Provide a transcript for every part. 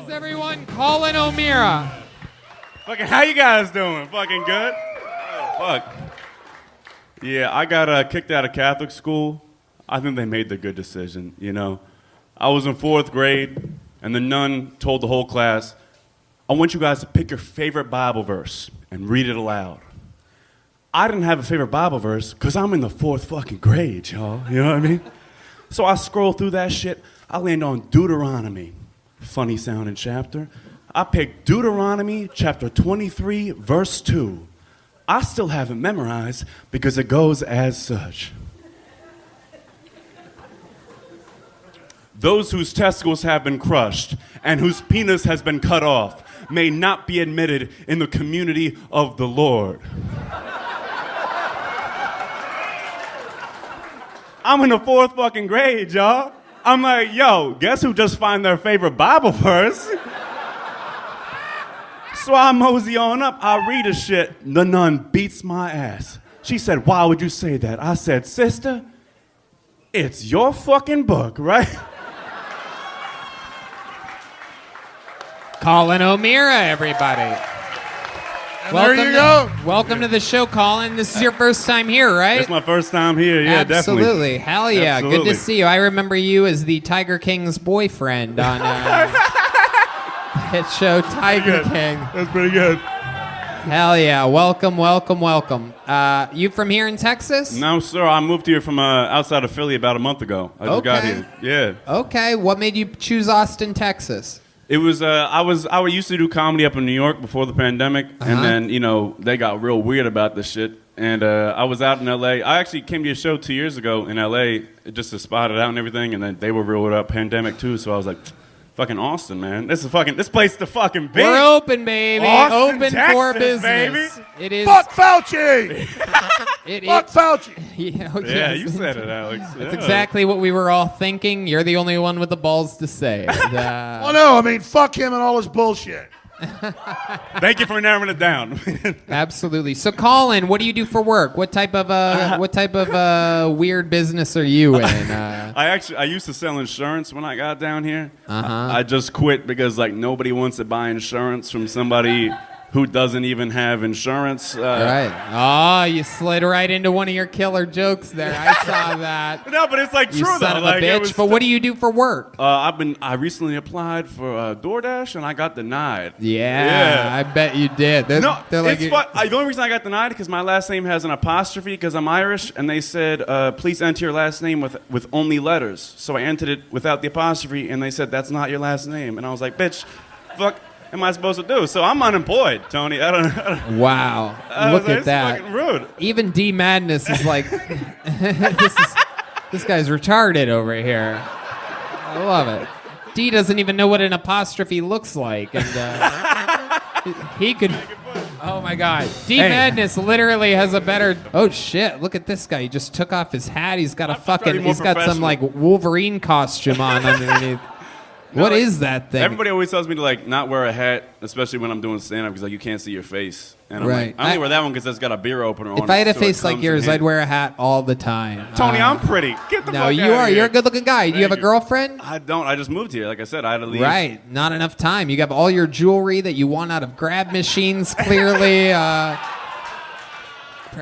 is everyone? Colin Omera. Fucking, how you guys doing? Fucking good? Oh, fuck. Yeah, I got kicked out of Catholic school. I think they made the good decision, you know. I was in 4th grade, and the nun told the whole class, I want you guys to pick your favorite Bible verse and read it aloud. I didn't have a favorite Bible verse because I'm in the 4th fucking grade, y'all. You know what I mean? So I scroll through that shit. I land on Deuteronomy. Funny sounding chapter. I picked Deuteronomy chapter 23, verse 2. I still haven't memorized because it goes as such. Those whose testicles have been crushed and whose penis has been cut off may not be admitted in the community of the Lord. I'm in the 4th fucking grade, y'all. I'm like, yo, guess who just find their favorite Bible verse? So I mosey on up, I read a shit. The nun beats my ass. She said, why would you say that? I said, sister, it's your fucking book, right? Colin Omera, everybody. There you go. Welcome to the show, Colin. This is your first time here, right? It's my first time here, yeah, Absolutely. definitely. Hell yeah. Absolutely. Good to see you. I remember you as the Tiger King's boyfriend on hit show Tiger King. That's pretty good. Hell yeah. Welcome, welcome, welcome. You from here in Texas? No, sir, I moved here from outside of Philly about a month ago. I just got here. Yeah. Okay. What made you choose Austin, Texas? It was I used to do comedy up in New York before the pandemic, and then they got real weird about this shit. And I was out in L.A. I actually came to a show 2 years ago in L.A. just to spot it out and everything, and then they were real weird about pandemic too. So I was like, fucking Austin, man, this place to fucking be. We're open, baby. Austin, Open Texas, for business. baby. It is. Fuck Fauci! Fuck Fauci! Yeah, you said it, Alex. That's exactly what we were all thinking. You're the only one with the balls to say it. Well, no, I mean, fuck him and all his bullshit. Thank you for narrowing it down. Absolutely. So, Colin, what do you do for work? What type of weird business are you in? I used to sell insurance when I got down here. I just quit because nobody wants to buy insurance from somebody who doesn't even have insurance. Right. Oh, you slid right into one of your killer jokes there. I saw that. No, but it's true you though. Son of a bitch. But what do you do for work? I recently applied for DoorDash and I got denied. Yeah. I bet you did. It's fun. The only reason I got denied because my last name has an apostrophe because I'm Irish, and they said, please enter your last name with only letters. So I entered it without the apostrophe, and they said, that's not your last name. And I was like, bitch, fuck am I supposed to do? So I'm unemployed, Tony. I don't know. Wow. Look at that. It's fucking rude. Even D Madness is like, this guy's retarded over here. I love it. D doesn't even know what an apostrophe looks like. And he could... Oh, my God. D Madness literally has a better... Oh, shit. Look at this guy. He just took off his hat. He's got He's got some, Wolverine costume on underneath. What is that thing? Everybody always tells me to not wear a hat, especially when I'm doing stand-up, because you can't see your face. And I'm right. I only wear that one because it's got a beer opener on it. If I had a face like yours, I'd wear a hat all the time. Tony, I'm pretty. Get the fuck out of here. No, you are. You're a good-looking guy. Do you have a girlfriend? I don't. I just moved here. Like I said, I had to leave. Right. Not enough time. You got all your jewelry that you want out of grab machines, clearly.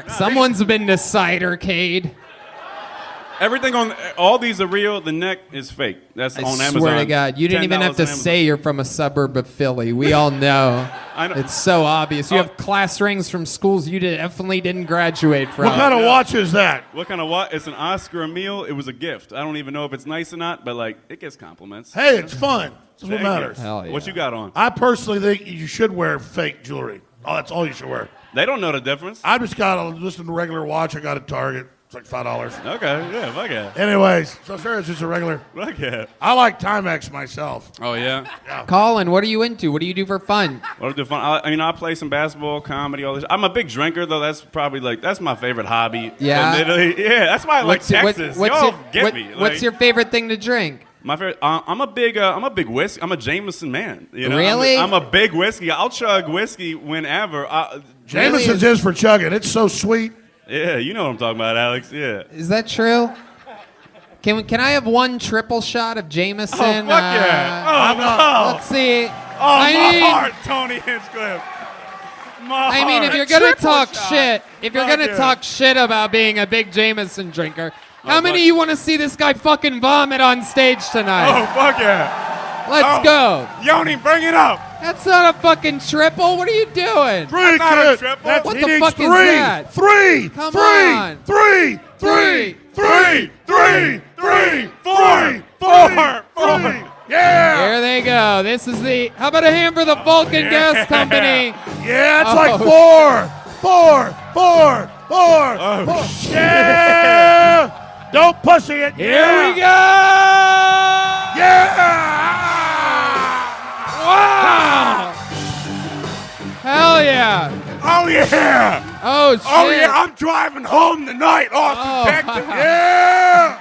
Someone's been to Cidercade. Everything on all these are real. The neck is fake. That's on Amazon. I swear to God, you didn't even have to say you're from a suburb of Philly. We all know. I know. It's so obvious. You have class rings from schools you definitely didn't graduate from. What kind of watch is that? What kind of watch? It's an Oscar Emile. It was a gift. I don't even know if it's nice or not, but it gets compliments. Hey, it's fun. That's what matters. Hell yeah. What you got on? I personally think you should wear fake jewelry. Oh, that's all you should wear. They don't know the difference. I just got just a regular watch I got at Target. It's like $5. Okay, yeah, fuck yeah. Anyways, so sure, it's just a regular. Fuck yeah. I like Timex myself. Oh, yeah? Yeah. Colin, what are you into? What do you do for fun? What do I do fun? I play some basketball, comedy, all this. I'm a big drinker, though. That's probably, that's my favorite hobby. Yeah? Yeah, that's why I like Texas. What's your favorite thing to drink? My favorite, I'm a big whiskey. I'm a Jameson man. You know? Really? I'm a big whiskey. I'll chug whiskey whenever. Jameson's is for chugging. It's so sweet. Yeah, you know what I'm talking about, Alex. Yeah. Is that true? Can I have one triple shot of Jameson? Oh, fuck yeah. Let's see. My heart, Tony Hinchcliffe. I mean, if you're gonna talk shit about being a big Jameson drinker, how many of you want to see this guy fucking vomit on stage tonight? Oh, fuck yeah. Let's go. Yoni, bring it up. That's not a fucking triple. What are you doing? Three, not a kid. triple. That's, What he the needs fuck is three. that? Three. Come Three. on. Three. Three. Four. Yeah. There they go. This is the. How about a hand for the Vulcan Gas Company? Yeah, it's Oh, like four. Oh, Four. Yeah. Don't pussy it. Here we go. Yeah. Wow. Hell yeah. Oh yeah. Oh shit. Oh yeah. I'm driving home tonight, Austin, Oh, Texas. wow. Yeah.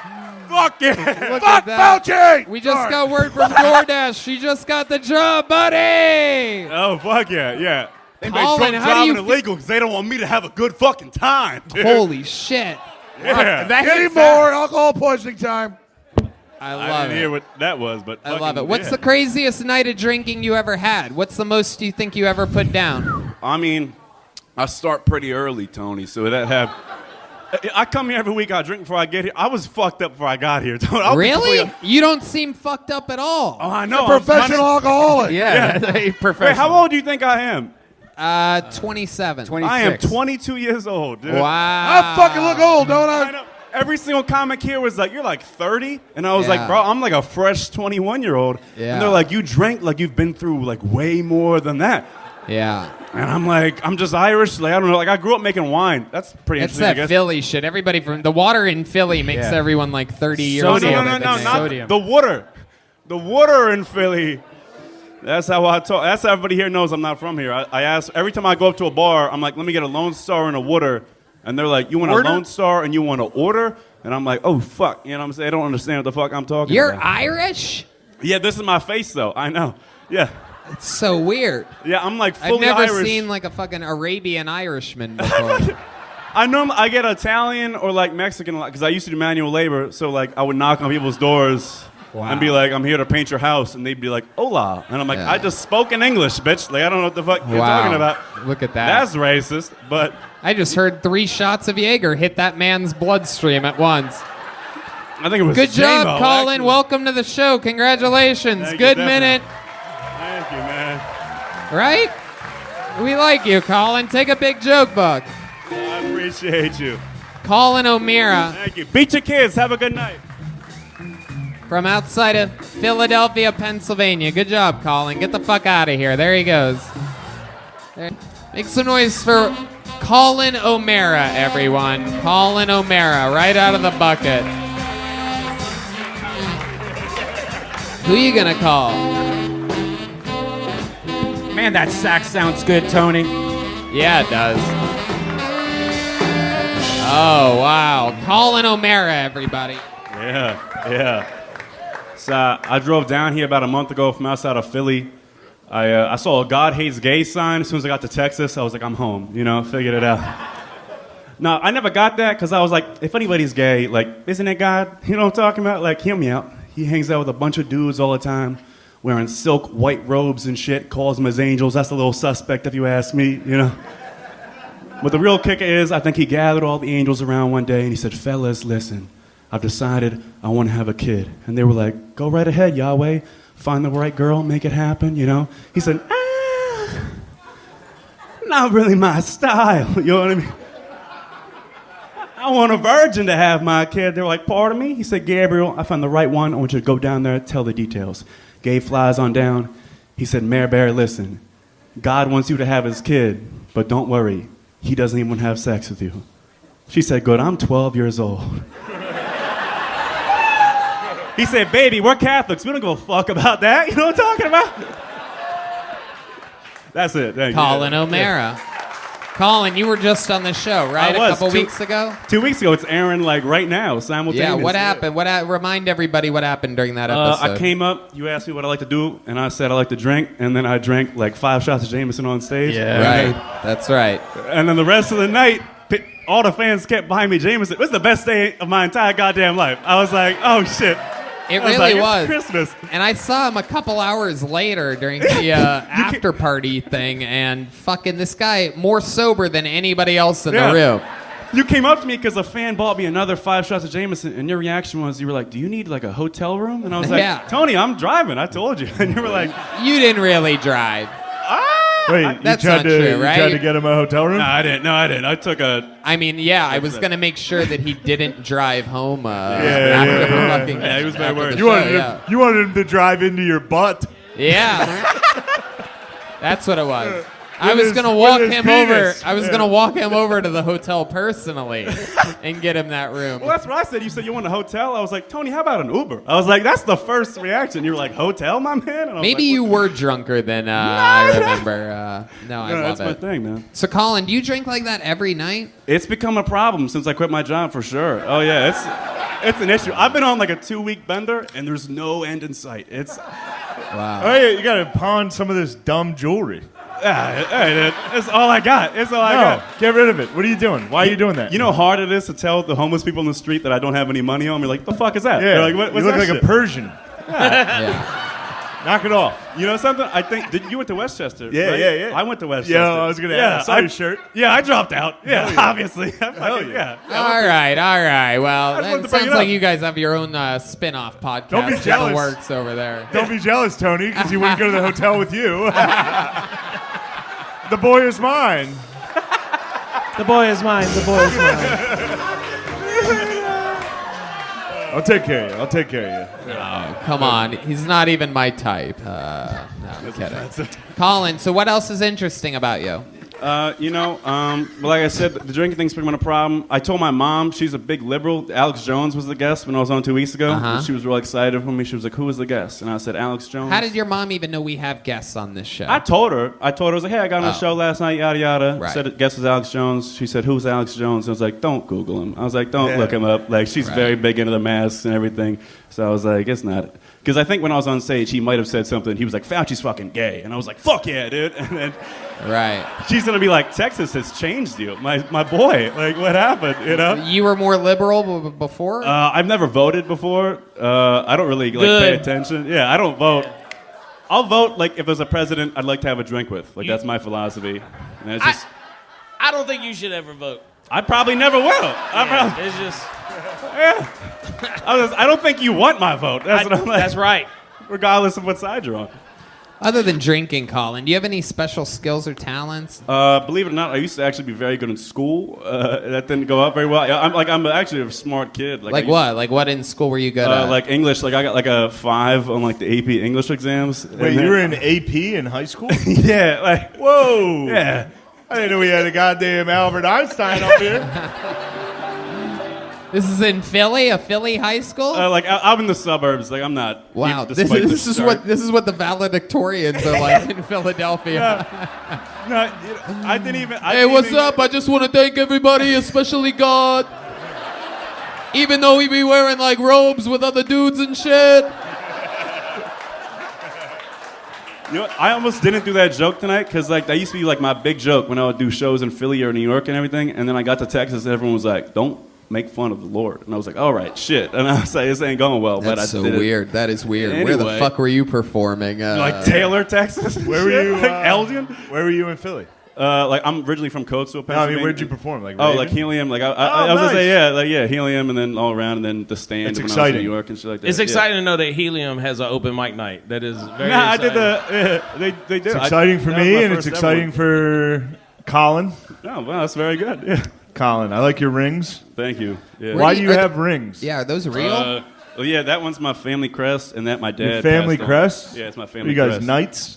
fuck yeah. Look Fuck at that. Fauci. We just Sorry. got word from DoorDash. She just got the job, buddy. Oh, fuck yeah. They made Colin, drunk how do you driving illegal because they don't want me to have a good fucking time, dude. Holy shit. Yeah. Any more alcohol poisoning time? I I love didn't hear it. what that was, but I love fucking it. What's yeah. the craziest night of drinking you ever had? What's the most you think you ever put down? I mean, I start pretty early, Tony, so that have. I come here every week. I drink before I get here. I was fucked up before I got here. Tony. I'll be Really? completely- You don't seem fucked up at all. Oh, I know. Professional alcoholic. Yeah, professional. Wait, how old do you think I am? 27. I am 22 years old, dude. Wow. I fucking look old, don't I I? know. Every single comic here was like, "You're like 30," and I was Yeah. like, "Bro, I'm like a fresh 21-year-old." Yeah. And they're like, "You drank like you've been through like way more than that." Yeah. And I'm like, I'm just Irish. Like I don't know. Like I grew up making wine. That's pretty It's interesting. I that guess. Philly shit. Everybody from the water in Philly makes Yeah. everyone like 30 years No, old. no, not Sodium. the water. The water in Philly. That's how I talk. That's how everybody here knows I'm not from here. I ask every time I go up to a bar. I'm like, let me get a Lone Star and a water, and they're like, you want Order? a Lone Star and you want an order, and I'm like, oh fuck, you know what I'm saying? I don't understand what the fuck I'm talking You're about. Irish? Yeah, this is my face though. I know. Yeah, It's so weird. yeah. I'm like I've fully never Irish. seen like a fucking Arabian Irishman before. I get Italian or like Mexican because I used to do manual labor. So like I would knock on people's doors and be like, I'm here to paint your house, and they'd be like, hola, and I'm like, Yeah. I just spoke in English, bitch. Like I don't know what the fuck you're Wow. talking about. Look at that. That's racist, but I just heard 3 shots of Jaeger hit that man's bloodstream at once. I think it was Good job, J-Mo, Colin. actually. Welcome to the show. Congratulations. Thank you, Good definitely. minute, Thank you, man. right? We like you, Colin. Take a big joke book. I appreciate you. Colin Omera Thank you. Beat your kids. Have a good night. from outside of Philadelphia, Pennsylvania. Good job, Colin. Get the fuck out of here. There he goes. There. Make some noise for Colin Omera, everyone. Colin Omera, right out of the bucket. Who you gonna call? Man, that sax sounds good, Tony. Yeah, it does. Oh, wow. Colin Omera, everybody. Yeah. So I drove down here about a month ago from outside of Philly. I saw a God Hates Gay sign. As soon as I got to Texas, I was like, I'm home. You know, figured it out. No, I never got that because I was like, if anybody's gay, like, isn't it God? You know what I'm talking about? Like, hear me out. He hangs out with a bunch of dudes all the time, wearing silk white robes and shit, calls them as angels. That's a little suspect if you ask me, you know. But the real kicker is, I think he gathered all the angels around one day and he said, fellas, listen, I've decided I want to have a kid. And they were like, go right ahead, Yahweh. Find the right girl, make it happen, you know. He said, not really my style, you know what I mean? I want a virgin to have my kid. They were like, pardon me? He said, Gabriel, I found the right one. I want you to go down there, tell the details. Gabe flies on down. He said, Mary Bear, listen, God wants you to have his kid, but don't worry. He doesn't even want to have sex with you. She said, good, I'm 12 years old. He said, baby, we're Catholics. We don't give a fuck about that. You know what I'm talking about? That's it. Thank you. Colin Omera. Colin, you were just on the show, right? I was. A couple weeks ago? 2 weeks ago. It's airing like right now, simultaneously. Yeah, what happened? Remind everybody what happened during that episode. I came up, you asked me what I like to do, and I said I like to drink, and then I drank like 5 shots of Jameson on stage. Right, that's right. And then the rest of the night, all the fans kept buying me Jameson. It was the best day of my entire goddamn life. I was like, oh shit. It I was really like, was. It's Christmas. And I saw him a couple hours later during the after party thing, and fucking this guy more sober than anybody else in the room. You came up to me because a fan bought me another 5 shots of Jameson, and your reaction was, you were like, do you need like a hotel room? And I was like, Tony, I'm driving. I told you. And you were like, you didn't really drive. Wait, That's you tried not true, right? You tried to get him a hotel room? No, I didn't. I took a... I mean, I was going to make sure that he didn't drive home after fucking... Yeah, he was very worried. You wanted him to drive into your butt. Yeah. That's what it was. I With was his- gonna walk with his him over. penis. I was gonna walk him over to the hotel personally and get him that room. Well, that's what I said. You said you want a hotel. I was like, Tony, how about an Uber? I was like, that's the first reaction. You were like, hotel, my man? And I was Maybe like, you were drunker than I remember. No, I love that's it. my thing, man. So, Colin, do you drink like that every night? It's become a problem since I quit my job for sure. Oh yeah, it's an issue. I've been on like a 2-week bender and there's no end in sight. It's Wow. Oh, yeah, you got to pawn some of this dumb jewelry. it's all I got. It's all I got. Get rid of it. What are you doing? Why are you doing that? You know how hard it is to tell the homeless people in the street that I don't have any money on me? Like, the fuck is that? Yeah, They're like, what's you look that like shit? a Persian. Yeah. Knock it off. You know something? I think you went to Westchester. Yeah, right? yeah. I went to Westchester. Yeah, I was gonna ask. I saw your shirt. Yeah, I dropped out. Yeah, obviously. Hell yeah. All right. Well, I just wanted that to bring sounds it like up. you guys have your own spin-off podcast. Don't be that jealous. works over there. Don't be jealous, Tony, because he wouldn't go to the hotel with you. The boy is mine. The boy is mine. The boy is mine. I'll take care of you. Oh, come on. He's not even my type. No, I'm kidding. Colin, so what else is interesting about you? Like I said, the drinking thing's pretty much a problem. I told my mom, she's a big liberal. Alex Jones was the guest when I was on 2 weeks ago. Uh-huh. And she was real excited for me. She was like, who was the guest? And I said, Alex Jones. How did your mom even know we have guests on this show? I told her, I was like, hey, I got on a show last night, yada, yada. Right. Said the guest was Alex Jones. She said, who's Alex Jones? I was like, don't Google him. I was like, don't look him up. Like, she's very big into the masks and everything. So I was like, it's not. Because I think when I was on stage, he might have said something. He was like, Fauci's fucking gay. And I was like, fuck yeah, dude. And then she's going to be like, Texas has changed you. My boy. Like, what happened, you know? You were more liberal before? I've never voted before. I don't really pay attention. Yeah, I don't vote. I'll vote like if there's a president I'd like to have a drink with. Like, that's my philosophy. And it's just... I don't think you should ever vote. I probably never will. It's just. I don't think you want my vote. That's what I'm like. That's right. Regardless of what side you're on. Other than drinking, Colin, do you have any special skills or talents? Believe it or not, I used to actually be very good in school. That didn't go up very well. I'm actually a smart kid. Like what? Like what in school were you good at? Like English. Like I got like a 5 on like the AP English exams. Wait, you were in AP in high school? Yeah. Like Whoa. yeah. I didn't know we had a goddamn Albert Einstein up here. This is in Philly, a Philly high school. I'm in the suburbs. Like I'm not. Wow, even this despite the is start. what the valedictorians are like in Philadelphia. No, I didn't even. Hey, what's up? I just want to thank everybody, especially God. Even though we be wearing like robes with other dudes and shit. You know what? I almost didn't do that joke tonight because like that used to be like my big joke when I would do shows in Philly or New York and everything. And then I got to Texas and everyone was like, "Don't make fun of the Lord." And I was like, "All right, shit." And I was like, "This ain't going well." That's but I so did it. weird. That is weird. Where the Anyway. fuck were you performing? Like Taylor, Texas. Where were you? Like Elgin. Where were you in Philly? Like I'm originally from Coatesville, No, I Pennsylvania. mean, where'd you perform? Like, Oh, Raven? like Helium. Like I was gonna nice. say Helium, and then all around, and then the stand. That's when I was exciting. in New York and shit like that. It's Yeah. exciting to know that Helium has an open mic night. That is very Nah, I exciting. did the. They did. It's exciting for that was me, my and it's first exciting ever for Colin. one. Oh, well, that's very good. Yeah. Colin, I like your rings. Thank you. Yeah. Why do do you- you are have rings? Yeah, are those real? Well, yeah, that one's my family crest, and that my dad. Your family passed on. crest? Yeah, it's my Are family you guys crest. knights?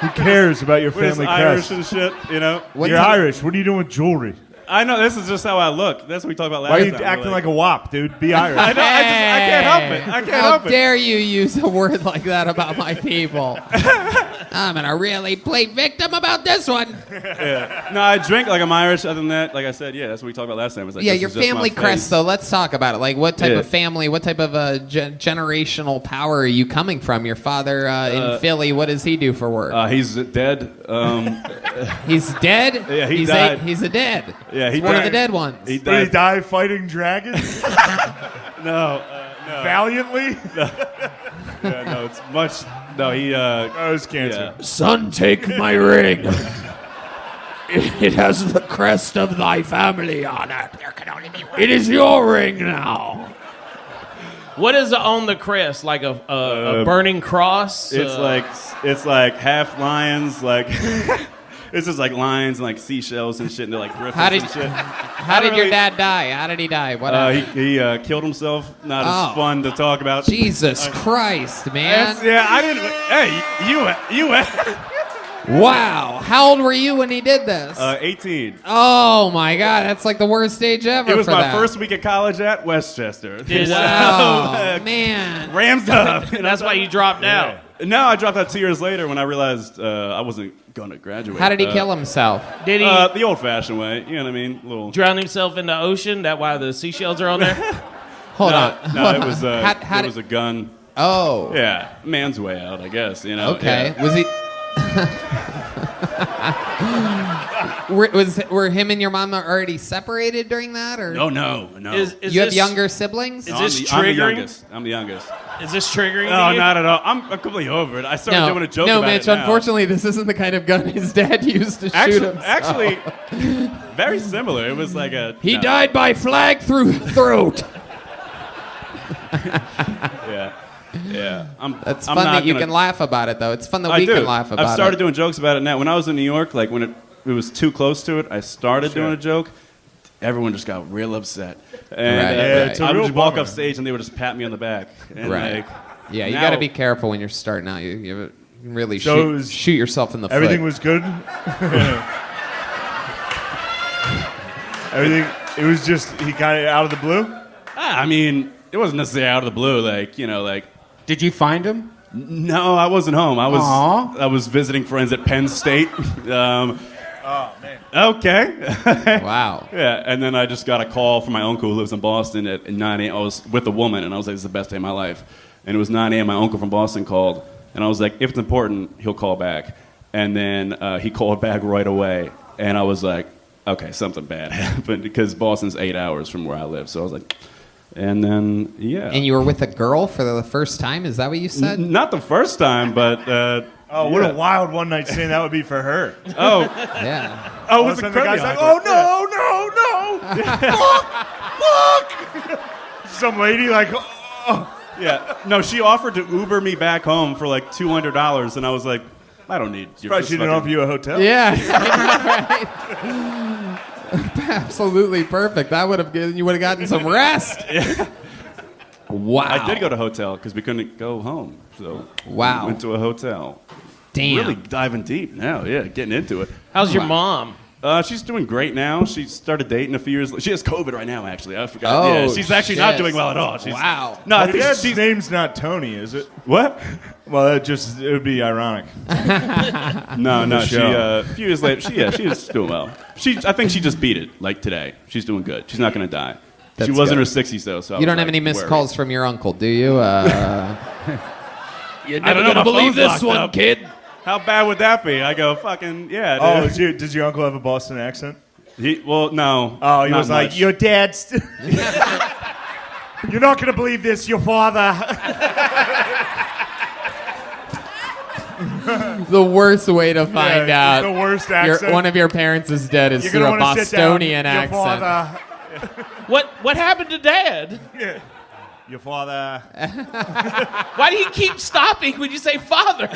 Who cares about your We're just family Irish crest? and shit, you know. What You're type- Irish. What are you doing with jewelry? I know this is just how I look. That's what we talked about last Why are you time. acting like a wop, dude? Be Irish. I know. I can't help it. I can't How help it. dare you use a word like that about my people? I'm gonna really play victim about this one. No, I drink like I'm Irish. Other than that, like I said, yeah, that's what we talked about last time. It's like, Yeah, this your is just my family crest, face. though. Let's talk about it. Like, what type Yeah. of family, what type of generational power are you coming from? Your father in Philly, what does he do for work? He's dead. He's dead? Yeah, he died. He's a dead. Yeah, He's one of the dead ones. He Did he died. die fighting dragons? No, Valiantly? yeah, no, it's much. No, he. Oh, it was cancer. Yeah. Son, take my ring. It has the crest of thy family on it. It is your ring now. What is on the crest? Like a burning cross? It's like half lions, like it's just like lions and like seashells and shit, and they're like griffins and shit. How did your dad die? How did he die? What happened? He killed himself. Not Oh. as fun to talk about. Jesus Christ, man. Yeah, I didn't. Hey, you. Wow. How old were you when he did this? 18. Oh, my God. That's like the worst age ever It was for my that. first week at college at Westchester. Wow, man. Rams up. That's why you dropped out. No, I dropped out 2 years later when I realized I wasn't going to graduate. How did he kill himself? Did he The old-fashioned way. You know what I mean? Little. drown himself in the ocean? That why the seashells are on there? Hold on. No, it was How it did- was a gun. Oh. Yeah, man's way out, I guess. You know. Okay. Yeah. Was he? were him and your mom already separated during that, or No. Is you have this- younger siblings? Is No, this I'm the triggering? youngest. I'm the youngest. Is this triggering? No, to you? not at all. I'm completely over it. I started doing a joke no, about Mitch. it now. Unfortunately, this isn't the kind of gun his dad used to shoot himself. Actually, very similar. It was like a. He no. died by flag through throat. Yeah. That's I'm fun not that you gonna- can laugh about it, though. It's fun that I we do. can laugh about I've started it. doing jokes about it now. When I was in New York, like when it was too close to it, I started doing a joke. Everyone just got real upset. And Right, Yeah, right. it's a I real would just walk bummer. off stage and they would just pat me on the back. And Right. like, Yeah, you now- got to be careful when you're starting out. You can really So it shoot, was- shoot yourself in the Everything foot. was good? Everything, it was just, he got it out of the blue? I mean, it wasn't necessarily out of the blue. Like, you know, like, Did you find him? no, I wasn't home. Aw. I was visiting friends at Penn State. Oh, man. Okay. Wow. Yeah, and then I just got a call from my uncle who lives in Boston at 9 a.m. I was with a woman, and I was like, this is the best day of my life. And it was 9 a.m. My uncle from Boston called, and I was like, if it's important, he'll call back. And then he called back right away, and I was like, okay, something bad happened, because Boston's 8 hours from where I live. So I was like, and then, yeah. And you were with a girl for the first time? Is that what you said? Not the first time, but... Oh, what yeah. a wild one night stand that would be for her. Oh, Yeah. oh, All it of was a sudden the guy's like, incredibly oh, no, Fuck! Some lady like, oh. Yeah. No, she offered to Uber me back home for like $200, and I was like, I don't need your Probably she didn't offer you a hotel. Yeah. Right. Absolutely perfect. That would have given you would have gotten some rest. Wow. I did go to a hotel because we couldn't go home. So Wow. we went to a hotel. Damn. Really diving deep now. Yeah, getting into it. How's your mom? She's doing great now. She started dating a few years. She has COVID right now. Actually, I forgot. Oh, yeah, she's actually not shit. doing well at all. She's, Wow. No, I Your think dad's she's name's not Tony, is it? what? Well, it would be ironic. No. She show. a few years later. She's doing well. I think she just beat it. Like today, she's doing good. She's not going to die. That's she was in good. her 60s though. So I You was, don't have like, any missed worried. calls from your uncle, do you? You're I don't never know, gonna my believe phone's this locked one, up. kid. How bad would that be? I go, fucking yeah. Oh, Dude. does your uncle have a Boston accent? Well, no. Oh, he not was like, much. your dad's... You're not going to believe this, your father. The worst way to find Yeah, out the worst accent. one of your parents is dead is You're through going to a want to sit down. Bostonian Your accent. father. What happened to Dad? Your father. Why do you keep stopping when you say father?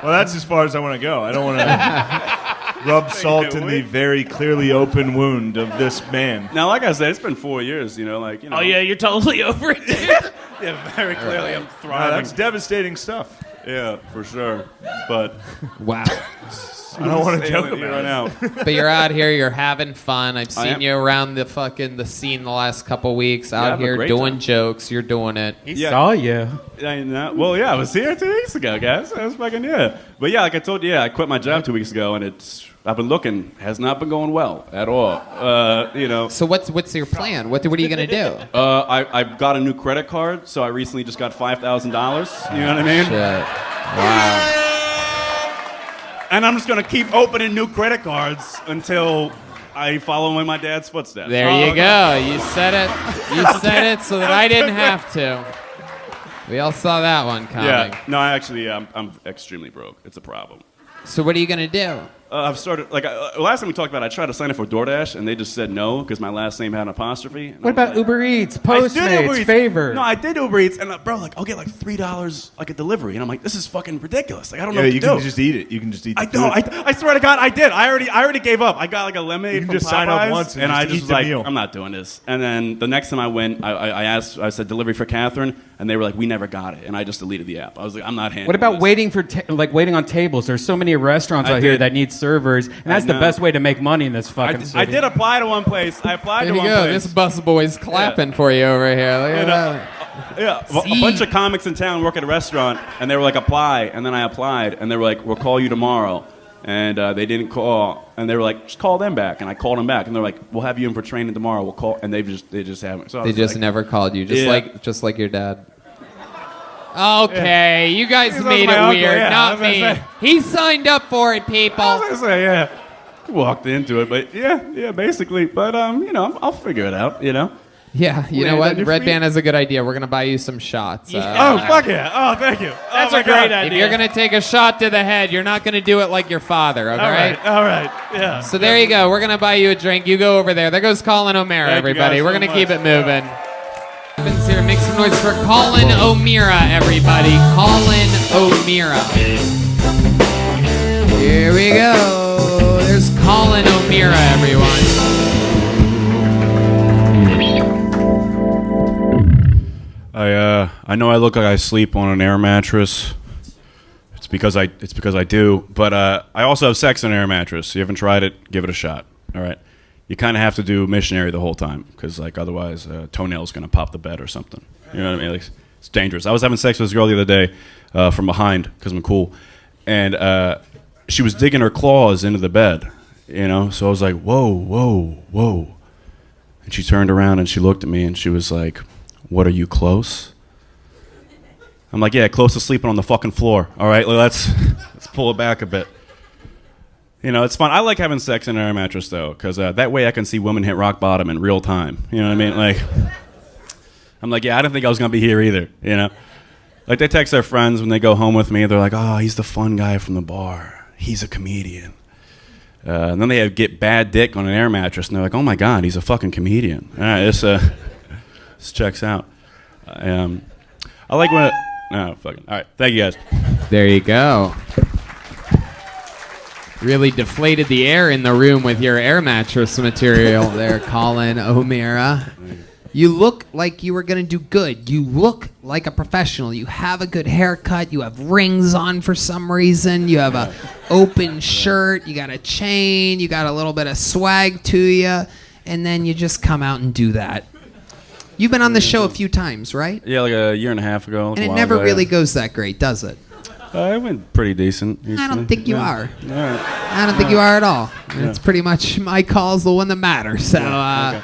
Well, that's as far as I want to go. I don't want to rub salt in the very clearly open wound of this man. Now, like I said, it's been 4 years. You know, like you know. Oh yeah, you're totally over it, dude. Yeah, very clearly, I'm Wow, thriving. that's devastating stuff. Yeah, for sure. But Wow. I don't want to joke it about right it. now. But you're out here, you're having fun. I've I seen am. you around the scene the last couple weeks. I Out have a here great doing time. jokes. You're doing it. He Yeah. saw you. Well, yeah, I was here 2 weeks ago, guys. I was fucking, yeah. But yeah, like I told you, I quit my job 2 weeks ago, and I've been looking, has not been going well at all. So what's your plan? What are you gonna do? I got a new credit card, so I recently just got $5,000. You know what I mean? Shit. Wow. And I'm just gonna keep opening new credit cards until I follow in my dad's footsteps. There you go. You said it. You said it so that I didn't have to. We all saw that one coming. Yeah. No, I'm extremely broke. It's a problem. So what are you gonna do? I've started, last time we talked about it, I tried to sign up for DoorDash, and they just said no, because my last name had an apostrophe. And What I was about like, Uber Eats, I did Uber Postmates, Eats. Favor? No, I did Uber Eats, and bro, I'll get like $3 like a delivery, and I'm like, this is fucking ridiculous. Like, I don't know Yeah, what you to can do. just eat it. You can just eat the I know. food. I swear to God, I did. I already gave up. I got like a lemonade You can from just Popeyes, sign up once and I just just eat was the like, meal. I'm not doing this. And then the next time I went, I said delivery for Catherine, and they were like, we never got it, and I just deleted the app. I was like, I'm not handling What about this. waiting for waiting on tables? There's so many restaurants I out here did. that need servers, and that's the know. best way to make money in this fucking city. I did apply to one place. I applied There to you one go. place. This busboy's clapping for you over here. Look at that. Yeah, a bunch of comics in town work at a restaurant, and they were like, apply, and then I applied, and they were like, we'll call you tomorrow, and they didn't call, and they were like, just call them back, and I called them back, and they're like, we'll have you in for training tomorrow, we'll call, and they just haven't. So I They was just like, never called you, just like your dad. Okay, you guys He's made my it uncle, weird, yeah, I not was gonna me. say. He signed up for it, people. I was gonna say, yeah, walked into it, but yeah, basically, but I'll figure it out, Yeah, you know Land what? on your Red feet. Band has a good idea. We're gonna buy you some shots. Oh fuck yeah! Oh thank you. That's oh, my a great God. idea. If you're gonna take a shot to the head, you're not gonna do it like your father, okay? All right, yeah. So there you go. We're gonna buy you a drink. You go over there. There goes Colin Omera, Thank you everybody. guys We're so gonna much. keep it moving. Happens here. Make some noise for Colin Omera, everybody. Colin Omera. Here we go. There's Colin Omera, everyone. I know I look like I sleep on an air mattress. It's because I do, but I also have sex on an air mattress. You haven't tried it? Give it a shot. All right. You kind of have to do missionary the whole time because otherwise toenail's gonna pop the bed or something. You know what I mean? Like, it's dangerous. I was having sex with this girl the other day from behind because I'm cool, and she was digging her claws into the bed. So I was like, whoa. And she turned around and she looked at me and she was like, what, are you close? I'm like, yeah, close to sleeping on the fucking floor. All right, let's pull it back a bit. It's fun. I like having sex in an air mattress, though, because that way I can see women hit rock bottom in real time. You know what I mean? Like, I'm like, yeah, I didn't think I was going to be here either, Like, they text their friends when they go home with me. They're like, oh, he's the fun guy from the bar. He's a comedian. And then they get bad dick on an air mattress, and they're like, oh, my God, he's a fucking comedian. All right, this checks out. I like when no, fucking. All right, thank you, guys. There you go. Really deflated the air in the room with your air mattress material there, Colin Omera. You look like you were going to do good. You look like a professional. You have a good haircut. You have rings on for some reason. You have a open shirt. You got a chain. You got a little bit of swag to you. And then you just come out and do that. You've been on the show a few times, right? Yeah, like a year and a half ago. And it never really goes that great, does it? It went pretty decent. I don't think you are. All right. I don't think you are at all. It's pretty much my call's the one that matters. So I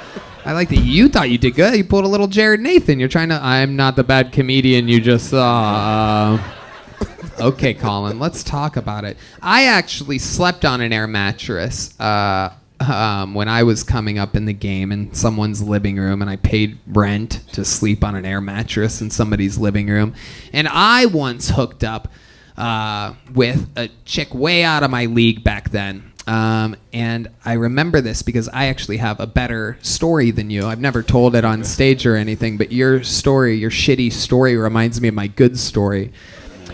like that you thought you did good. You pulled a little Jared Nathan. You're trying to. I'm not the bad comedian you just saw. Okay, Colin, let's talk about it. I actually slept on an air mattress when I was coming up in the game in someone's living room, and I paid rent to sleep on an air mattress in somebody's living room. And I once hooked up with a chick way out of my league back then. And I remember this because I actually have a better story than you. I've never told it on stage or anything, but your story, your shitty story, reminds me of my good story.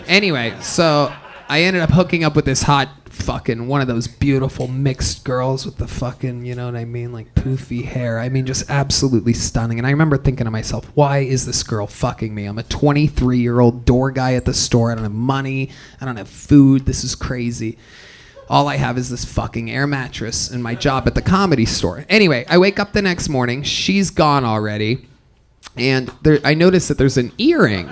Anyway, so I ended up hooking up with this hot fucking one of those beautiful mixed girls with the fucking, you know what I mean, like poofy hair. I mean, just absolutely stunning. And I remember thinking to myself, why is this girl fucking me? I'm a 23-year-old door guy at the store. I don't have money. I don't have food. This is crazy. All I have is this fucking air mattress and my job at the comedy store. Anyway, I wake up the next morning. She's gone already. And I notice that there's an earring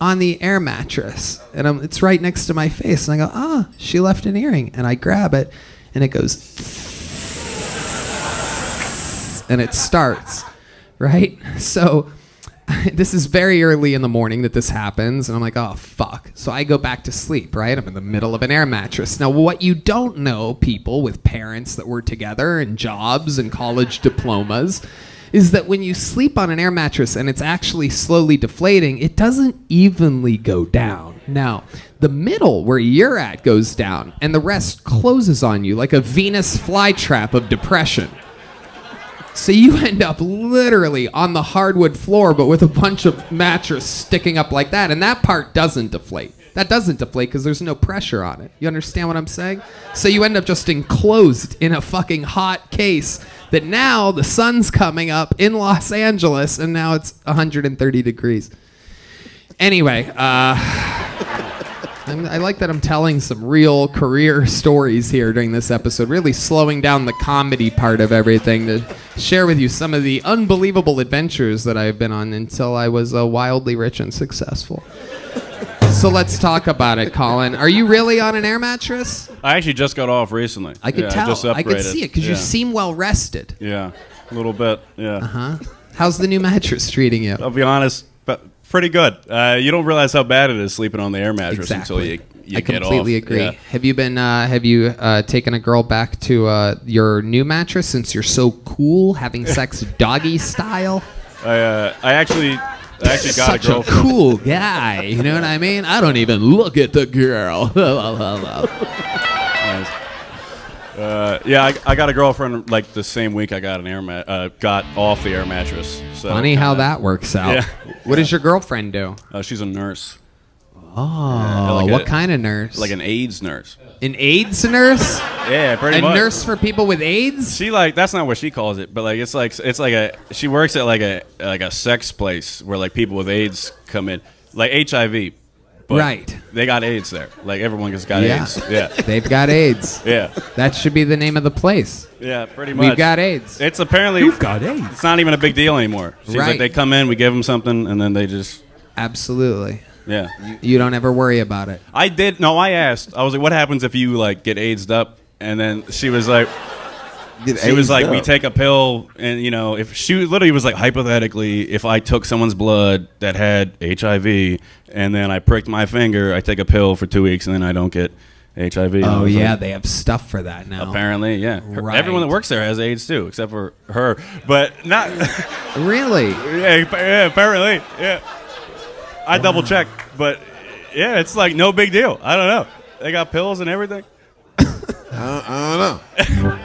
on the air mattress. And it's right next to my face. And I go, she left an earring. And I grab it, and it goes, and it starts, right? So this is very early in the morning that this happens. And I'm like, oh, fuck. So I go back to sleep, right? I'm in the middle of an air mattress. Now, what you don't know, people with parents that were together and jobs and college diplomas, is that when you sleep on an air mattress and it's actually slowly deflating, it doesn't evenly go down. Now, the middle where you're at goes down, and the rest closes on you like a Venus flytrap of depression. So you end up literally on the hardwood floor, but with a bunch of mattress sticking up like that, and that part doesn't deflate. That doesn't deflate because there's no pressure on it. You understand what I'm saying? So you end up just enclosed in a fucking hot case that now the sun's coming up in Los Angeles, and now it's 130 degrees. Anyway, I like that I'm telling some real career stories here during this episode, really slowing down the comedy part of everything to share with you some of the unbelievable adventures that I've been on until I was wildly rich and successful. So let's talk about it, Colin. Are you really on an air mattress? I actually just got off recently. I could tell. Just I could upgraded. see it because you seem well rested. Yeah, a little bit. Yeah. Uh-huh. How's the new mattress treating you? I'll be honest, but pretty good. You don't realize how bad it is sleeping on the air mattress until you I get off. completely agree. Yeah. Have you taken a girl back to your new mattress since you're so cool, having sex doggy style? I actually got Such a girlfriend. cool guy. You know what I mean? I don't even look at the girl. Nice. I got a girlfriend like the same week I got got off the air mattress. So Funny how that works out. Yeah. What does your girlfriend do? She's a nurse. Oh, what kind of nurse? Like an AIDS nurse. An AIDS nurse? Yeah, pretty A much. nurse for people with AIDS? She that's not what she calls it, but she works at like a sex place where like people with AIDS come in, like HIV. But Right. They got AIDS there. Like everyone has got AIDS. Yeah. They've got AIDS. Yeah. That should be the name of the place. Yeah, pretty much. We've got AIDS. It's apparently You've got AIDS. It's not even a big deal anymore. She's Right. like they come in, we give them something, and then they just Absolutely. yeah. You don't ever worry about it. I asked. I was like, what happens if you like get AIDS'd up? And then she was like, we take a pill, and you know, if she literally was like, hypothetically, if I took someone's blood that had HIV and then I pricked my finger, I take a pill for 2 weeks and then I don't get HIV. And I Oh, was yeah, like, they have stuff for that now. apparently, yeah. Right. Everyone that works there has AIDS too, except for her. But not. Really? yeah, apparently, yeah. I double checked, but yeah, it's like no big deal. I don't know. They got pills and everything. I don't know.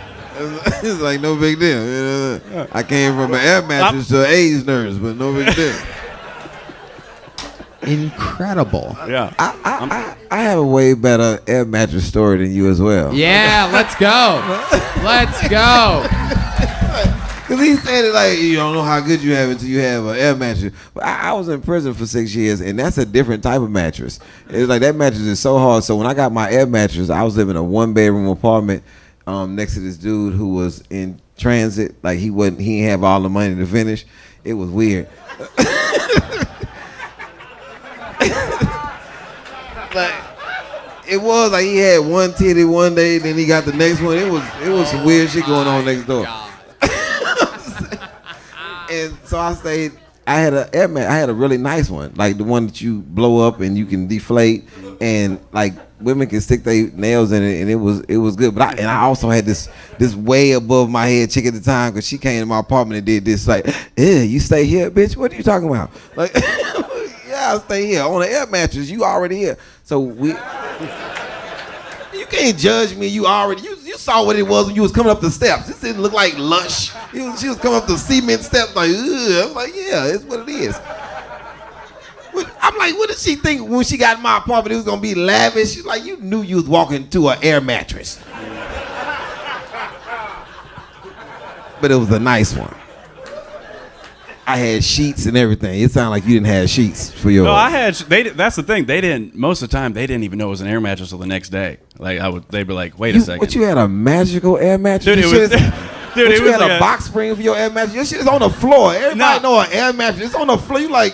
It's like no big deal. You know? I came from an air mattress to an AIDS nurse, but no big deal. Incredible. Yeah. I have a way better air mattress story than you as well. Yeah, let's go. Let's go. Because he said it like, you don't know how good you have it until you have an air mattress. But I was in prison for 6 years, and that's a different type of mattress. It's like that mattress is so hard. So when I got my air mattress, I was living in a 1-bedroom apartment next to this dude who was in transit. Like he didn't have all the money to finish. It was weird. Like it was like he had one titty one day, then he got the next one. It was some weird shit going on next door. And so I stayed. I had a really nice one, like the one that you blow up and you can deflate, and like women can stick their nails in it, and it was good. But I also had this way above my head chick at the time, because she came to my apartment and did this like, yeah, you stay here, bitch. What are you talking about? Like, yeah, I stay here on the air mattress. You already here, so we. You can't judge me. You saw what it was when you was coming up the steps. This didn't look like lush. She was coming up the cement steps like, ugh. I'm like, yeah, it's what it is. But I I'm like, what did she think when she got in my apartment? It was gonna be lavish. She's like, you knew you was walking to an air mattress, but it was a nice one. I had sheets and everything. It sounded like you didn't have sheets for yours. No, I had. That's the thing. They didn't. Most of the time, they didn't even know it was an air mattress until the next day. Like they'd be like, "Wait a second." But you had a magical air mattress. Dude, You it was. should've- Dude, but it you was had like a box spring for your air mattress. Your shit is on the floor. Everybody know an air mattress. It's on the floor. You like,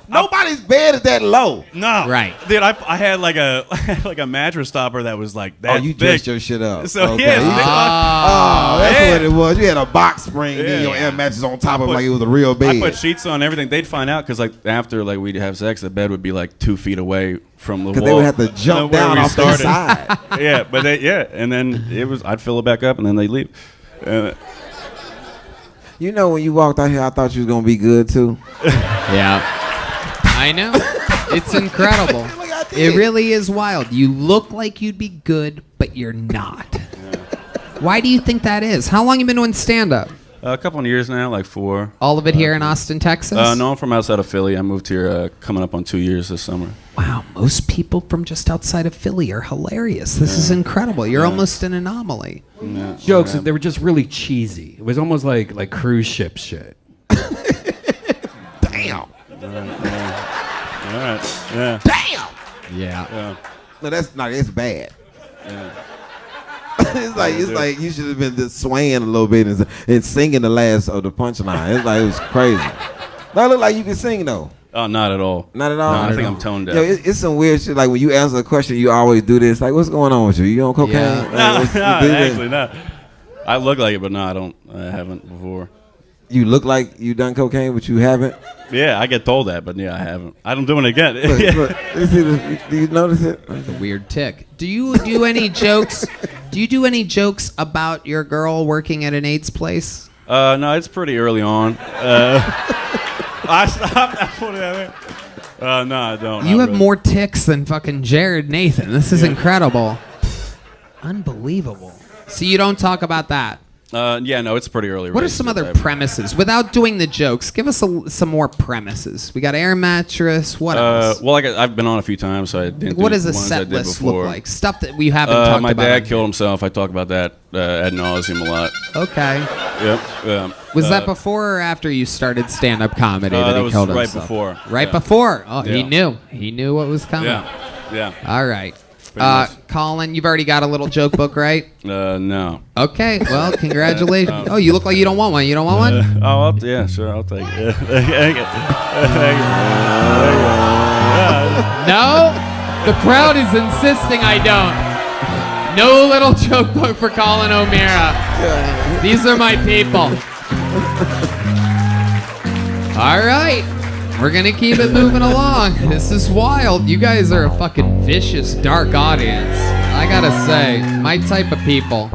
nobody's bed is that low. No, Right. dude. I had like a mattress topper that was like that. Oh, you thick. dressed your shit up. So Okay. yeah, Oh, that's Yeah. what it was. You had a box spring, Yeah. then your air mattress on top of it put- like it was a real bed. I put sheets on everything. They'd find out because like after like we'd have sex, the bed would be like 2 feet away from the wall. Because they would have to jump where down we off the started. side. Yeah, but and then I'd fill it back up and then they'd leave. You know, when you walked out here, I thought you was gonna be good too. Yeah. I know. It's incredible. Look, I did. It really is wild. You look like you'd be good, but you're not. Why do you think that is? How long you been doing stand-up? A couple of years now, like 4. All of it here in Austin, Texas? No, I'm from outside of Philly. I moved here coming up on 2 years this summer. Wow, most people from just outside of Philly are hilarious. This is incredible. You're almost an anomaly. Yeah. Jokes, they were just really cheesy. It was almost like cruise ship shit. Damn. All right. Yeah. Damn. Yeah. No, that's not. It's bad. Yeah. it's like you should have been just swaying a little bit and singing the last of the punchline. It's like it was crazy. That look like you can sing though. Oh, not at all. Not at all. No, I think I'm tone deaf. Yo, it's some weird shit. Like when you answer a question, you always do this. Like, what's going on with you? You on cocaine? Yeah. Like, No, what's- no, you do that? actually, no. I look like it, but no, I don't. I haven't before. You look like you done cocaine, but you haven't. Yeah, I get told that, but yeah, I haven't. I don't do it again. Look, you see this, do you notice it? The weird tick. Do you do any jokes? Do you do any jokes about your girl working at an AIDS place? No, it's pretty early on. I stopped. I put it out there. No, I don't. You not have really. more ticks than fucking Jared Nathan. This is incredible. Unbelievable. So you don't talk about that. Yeah, no, it's pretty early. What are some other premises? Without doing the jokes, give us some more premises. We got air mattress. What else? Well, I've been on a few times, so I didn't. What do does a the ones I set did list before. look like? Stuff that we haven't talked my about. dad killed himself. I talk about that ad nauseum a lot. Okay. Yep. Was that before or after you started stand-up comedy that that he was killed right himself? before. Right Yeah. before. Oh, he Yeah. knew. He knew what was coming. Yeah. All right. much. Colin, you've already got a little joke book, right? No. Okay. Well, congratulations. Oh, you look like you don't want one. You don't want one? Yeah, sure, I'll take it. No. The crowd is insisting I don't. No little joke book for Colin Omera. These are my people. All right. We're going to keep it moving along. This is wild. You guys are a fucking vicious, dark audience. I got to say, my type of people.